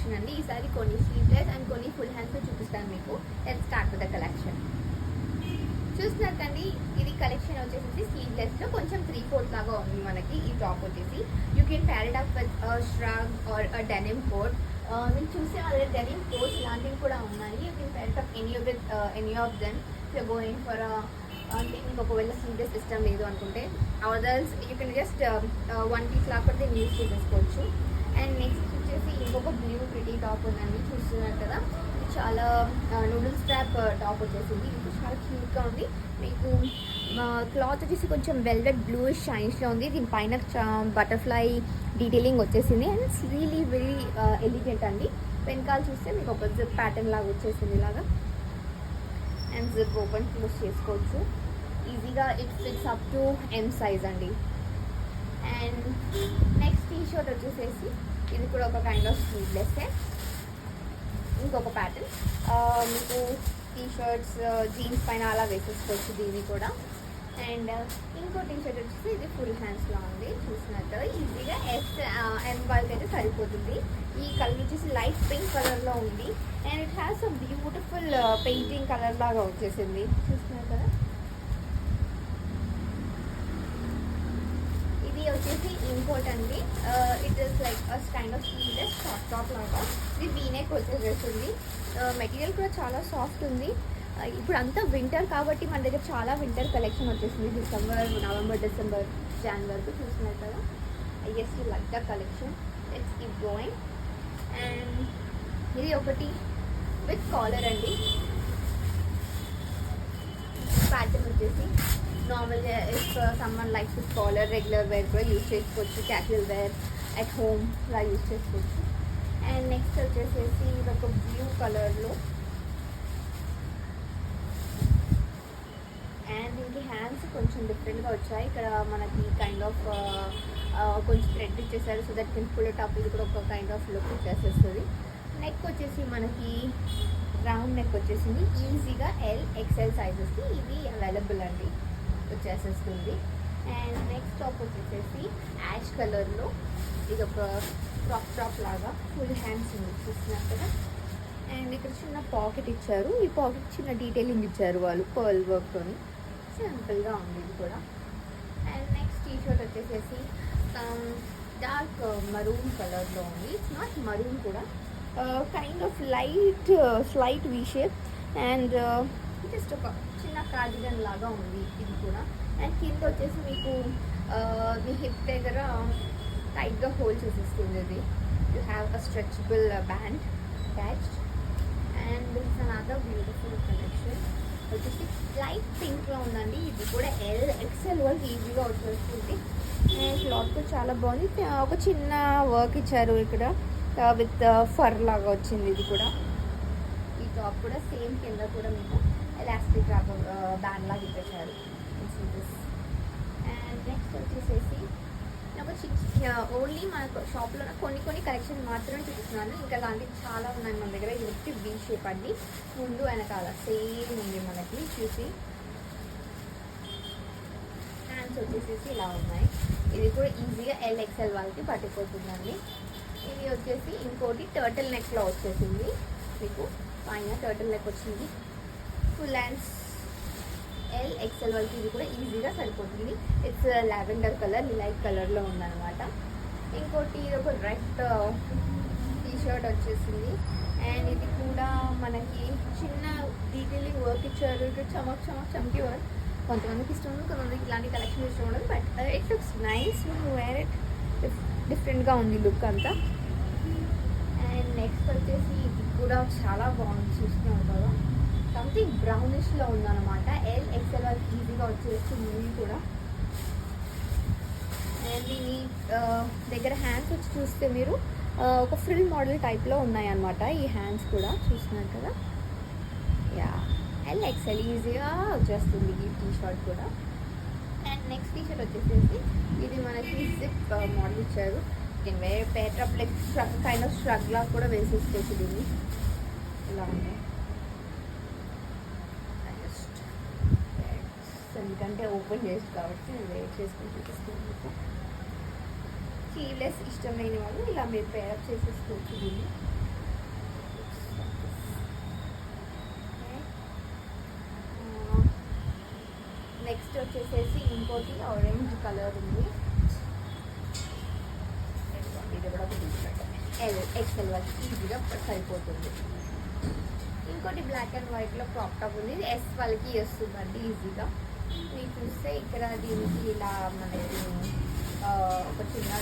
Collection అండి. ఈసారి కొన్ని స్లీవ్లెస్ అండ్ కొన్ని ఫుల్ హ్యాండ్స్ చూపిస్తాను మీకు. Let's start with the collection. చూస్తున్నారు కండి, ఇది కలెక్షన్ వచ్చేసి స్లీవ్లెస్ లో కొంచెం 3/4 లాగా ఉంది మనకి. ఈ టాప్ వచ్చేసి you can pair it up with shrug or denim coat. మీరు చూసే వాళ్ళ డెనిమ్ కోట్ ఇలాంటివి కూడా ఉన్నాయి. You can pair it up any of them you going for అంటే మీకు ఒకవేళ స్లీవ్లెస్ ఇష్టం లేదు అనుకుంటే others you can just 1 piece లాగా కూడా దీన్ని యూజ్ చేసేసుకోవచ్చు. అండ్ నెక్స్ట్ వచ్చేసి ఇంకొక బ్లూ ప్రిటీ టాప్ ఉందండి, చూస్తున్నారు కదా. ఇది చాలా నూడిల్స్ ట్రాప్ టాప్ వచ్చేసింది. ఇది చాలా క్యూట్గా ఉంది. మీకు క్లాత్ వచ్చేసి కొంచెం వెల్వెట్ బ్లూయిష్ షైన్స్లో ఉంది. దీనిపైన బటర్ఫ్లై డీటెయిలింగ్ వచ్చేసింది and it's really very elegant అండి. వెనకాల చూస్తే మీకు ఒక జిప్ ప్యాటర్న్ లాగా వచ్చేసింది ఇలాగా. అండ్ జిప్ ఓపెన్ క్లోజ్ చేసుకోవచ్చు ఈజీగా. It fits up to M size అండి. అండ్ నెక్స్ట్ టీ షర్ట్ వచ్చేసేసి ఇది కూడా ఒక కైండ్ ఆఫ్ స్లీవ్లెస్. ఇంకొక ప్యాటర్న్ మీకు టీ షర్ట్స్ జీన్స్ పైన అలా వేసేసుకోవచ్చు దీన్ని కూడా. అండ్ ఇంకో టీ షర్ట్ వచ్చేసి ఇది ఫుల్ హ్యాండ్స్లో ఉంది, చూసినారు కదా. ఈజీగా M వాళ్ళకి అయితే సరిపోతుంది. ఈ కలర్ వచ్చేసి లైట్ పింక్ కలర్లో ఉంది and it has a beautiful painting colour లాగా వచ్చేసింది, చూస్తున్నారు కదా. ఇది వచ్చేసి ఇంకోట్ అండి. It is like kind of sleeveless short top లాగా. ఇది వీనెక్ వచ్చేసేసింది. మెటీరియల్ కూడా చాలా సాఫ్ట్ ఉంది. ఇప్పుడు అంతా వింటర్ కాబట్టి మన దగ్గర చాలా వింటర్ కలెక్షన్ వచ్చేసింది. నవంబర్ డిసెంబర్ జాన్ వరకు చూస్తున్నారు కదా. I guess you like the collection. It's keep going. And ఇది ఒకటి విత్ కాలర్ అండి. ప్యాటర్న్ వచ్చేసి నార్మల్గా if someone likes with collar regular wear కూడా యూజ్ చేసుకోవచ్చు, క్యాజువల్ వేర్ అట్ హోమ్ ఇలా యూజ్ చేసుకోవచ్చు. అండ్ నెక్స్ట్ వచ్చేసేసి ఇది ఒక బ్లూ కలర్లో అండ్ దీనికి హ్యాండ్స్ కొంచెం డిఫరెంట్గా వచ్చాయి. ఇక్కడ మనకి కైండ్ ఆఫ్ కొంచెం థ్రెడ్ ఇచ్చేసారు so that can pull it up. ఇది కూడా ఒక కైండ్ ఆఫ్ లుక్ ఇచ్చేసేస్తుంది. నెక్ వచ్చేసి మనకి రౌండ్ నెక్ వచ్చేసింది. ఈజీగా LXL సైజెస్కి ఇది అవైలబుల్ అండి, వచ్చేసేస్తుంది. అండ్ నెక్స్ట్ టాప్ వచ్చేసేసి యాష్ కలర్లో ఇది ఒక క్రాప్ టాప్ లాగా ఫుల్ హ్యాండ్స్ ఉంది, చూస్తున్నారు కదా. అండ్ ఇక్కడ చిన్న పాకెట్ ఇచ్చారు. ఈ పాకెట్ చిన్న డీటెయిలింగ్ ఇచ్చారు వాళ్ళు పర్ల్ వర్క్తోని. సింపుల్గా ఉంది ఇది కూడా. అండ్ నెక్స్ట్ టీ షర్ట్ వచ్చేసేసి డార్క్ మరూన్ కలర్లో ఉంది. ఇట్స్ నాట్ మరూన్ కూడా, kind of slight V shape and just ఒక చిన్న కార్డిగన్ లాగా ఉంది ఇది కూడా. అండ్ కింద వచ్చేసి మీకు మీ హిప్ దగ్గర టైట్గా హోల్డ్ చేసేస్తుంది. ఇది you have a stretchable band attached. And this another beautiful collection వచ్చేసి లైట్ పింక్లో ఉందండి. ఇది కూడా LXL వరకు ఈజీగా వచ్చేస్తుంది. అండ్ క్లాత్ కూడా చాలా బాగుంది. ఒక చిన్న వర్క్ ఇచ్చారు ఇక్కడ విత్ ఫర్ లాగా వచ్చింది. ఇది కూడా ఈ టాప్ కూడా సేమ్ కింద కూడా మీకు ఎలాస్టిక్ బ్యాండ్ లాగా ఇచ్చేసారు. అండ్ నెక్స్ట్ వచ్చేసేసి ఒక ఓన్లీ మన షాప్లో కొన్ని కలెక్షన్ మాత్రమే చూపిస్తున్నాను. ఇంకా అలాంటివి చాలా ఉన్నాయి మన దగ్గర. ఇది వచ్చి వీ షేప్ అండి, ముందు వెనకాల సేమ్ ఉంది మనకి. చూసి హ్యాండ్స్ వచ్చేసేసి ఇలా ఉన్నాయి. ఇది కూడా ఈజీగా LXL వాళ్ళకి పట్టిపోతుందండి. ఇది వచ్చేసి ఇంకోటి టర్టిల్ నెక్లో వచ్చేసింది. మీకు పైన టర్టిల్ నెక్ వచ్చింది. ఫుల్ హ్యాండ్స్ LXL వరకు ఇది కూడా ఈజీగా సరిపోతుంది. ఇట్స్ లావెండర్ కలర్, లైట్ కలర్లో ఉందన్నమాట. ఇంకోటి ఇది ఒక రెడ్ టీ షర్ట్ వచ్చేసింది. అండ్ ఇది కూడా మనకి చిన్న డీటెయిలింగ్ వర్క్ ఇచ్చారు. ఇక్కడ చమక్ చమ్కి వర్క్. కొంతమందికి ఇష్టం ఉంది, కొంతమందికి ఇలాంటి కలెక్షన్ ఇష్టం ఉండదు. But it looks nice wear it. డిఫరెంట్గా ఉంది లుక్ అంతా. అండ్ నెక్స్ట్ వచ్చేసి ఇది కూడా చాలా బాగుంది, చూస్తున్నాం కదా. సంథింగ్ బ్రౌనిష్లో ఉందన్నమాట. LXL వరకు ఈజీగా వచ్చేస్తుంది ఇది కూడా. అండ్ దీని దగ్గర హ్యాండ్స్ వచ్చి చూస్తే మీరు ఒక ఫ్రిల్ మోడల్ టైప్లో ఉన్నాయన్నమాట. ఈ హ్యాండ్స్ కూడా చూస్తున్నారు కదా. యా LXL ఈజీగా వచ్చేస్తుంది ఈ టీ షర్ట్ కూడా. అండ్ నెక్స్ట్ టీ షర్ట్ వచ్చేసేసి ఇది మనకి జిప్ మోడల్ ఇచ్చారు. వేరే పేట్రప్ లైక్ కైండ్ ఆఫ్ స్ట్రగ్ లా కూడా వేసేసుకోవచ్చు దీన్ని. ఇలా ఉంది. ఎందుకంటే ఓపెన్ చేసి కాబట్టి నేను వెయిట్ చేసుకుని చూపిస్తాను. స్లీవ్లెస్ ఇష్టం లేని వాళ్ళు ఇలా మీరు పేరప్ చేసేసుకోవచ్చు దీన్ని. నెక్స్ట్ వచ్చేసేసి ఇంకోటి ఆరెంజ్ కలర్ ఉంది. ఇది కూడా ఎక్సెల్ వరకు ఈజీగా సరిపోతుంది. ఇంకోటి బ్లాక్ అండ్ వైట్లో క్రాప్ టాప్ ఉంది. ఇది ఎస్ వాళ్ళకి వస్తుందండి ఈజీగా. మీరు చూస్తే ఇక్కడ దీనికి ఇలా మనకి ఒక చిన్న